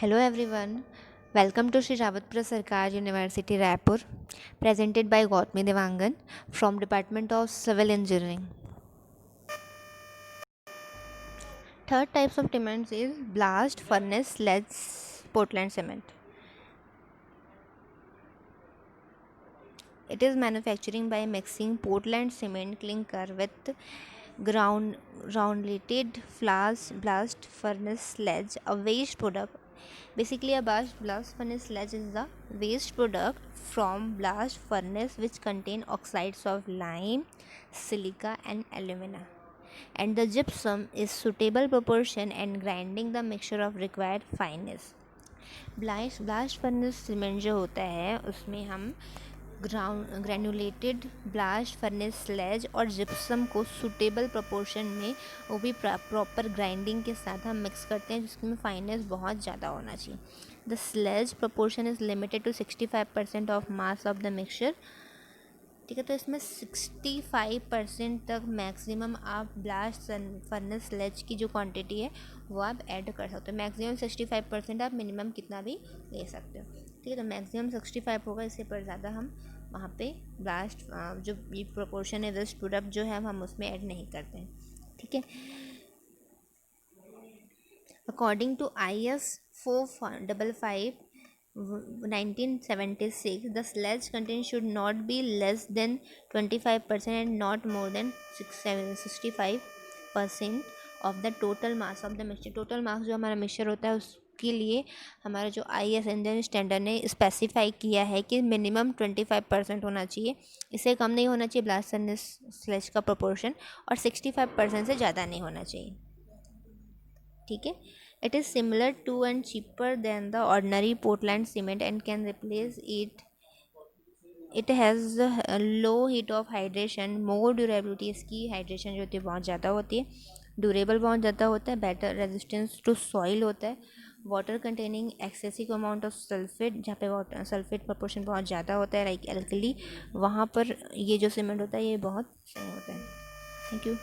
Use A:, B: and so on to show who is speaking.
A: Hello everyone, welcome to Sri Rawatpura Sarkar University Raipur, presented by Gautami Devangan from Department of Civil Engineering. Third types of cements is blast, furnace, sleds, Portland cement. It is manufacturing by mixing Portland cement clinker with ground roundlated blast furnace sledge, a waste product. Basically, a blast furnace sledge is the waste product from blast furnace which contain oxides of lime, silica, and alumina. And the gypsum is suitable proportion and grinding the mixture of required fineness. Blast furnace cement जो होता है उसमें हम granulated blast furnace sledge और gypsum को suitable proportion में वो भी प्रॉपर ग्राइंडिंग के साथ हम मिक्स करते हैं जिसमें फाइनेस बहुत ज़्यादा होना चाहिए. The slag proportion is limited to 65% of mass of the mixture. ठीक है, तो इसमें 65% तक मैक्सिमम आप ब्लास्ट फर्नेस स्लेज की जो क्वांटिटी है वो आप ऐड कर सकते हो. मैक्सिमम 65%, आप मिनिमम कितना भी ले सकते हो. ठीक है, तो मैक्सिमम 65 होगा, इससे पर ज़्यादा हम वहाँ पे ब्लास्ट जो ये प्रोपोर्शन है वेस्ट प्रोडक्ट जो है हम उसमें ऐड नहीं करते हैं. ठीक है, according to IS 455 1976, the sludge content should not be less than 25% and not more than 65% of the total mass of the mixture. Total mass जो हमारा मिक्सचर होता है उसके लिए हमारा जो IS इंडियन स्टैंडर्ड ने स्पेसिफाई किया है कि मिनिमम 25% होना चाहिए. इससे कम नहीं होना चाहिए ब्लास्ट फर्नेस स्लज का प्रोपोर्शन, और 65% से ज़्यादा नहीं होना चाहिए. ठीक है, it is similar to and cheaper than the ordinary Portland cement and can replace it. It has a low heat of hydration, more durability. इसकी हाइड्रेशन जो होती है बहुत ज़्यादा होती है, ड्यूरेबल बहुत ज़्यादा होता है, बेटर रेजिस्टेंस टू सॉइल होता है, water containing excessive amount of sulphate. जहाँ पे वाटर सल्फेट प्रोपोर्शन बहुत ज़्यादा होता है लाइक एल्कली, वहाँ पर ये जो सीमेंट होता है ये बहुत सही होता है. Thank you.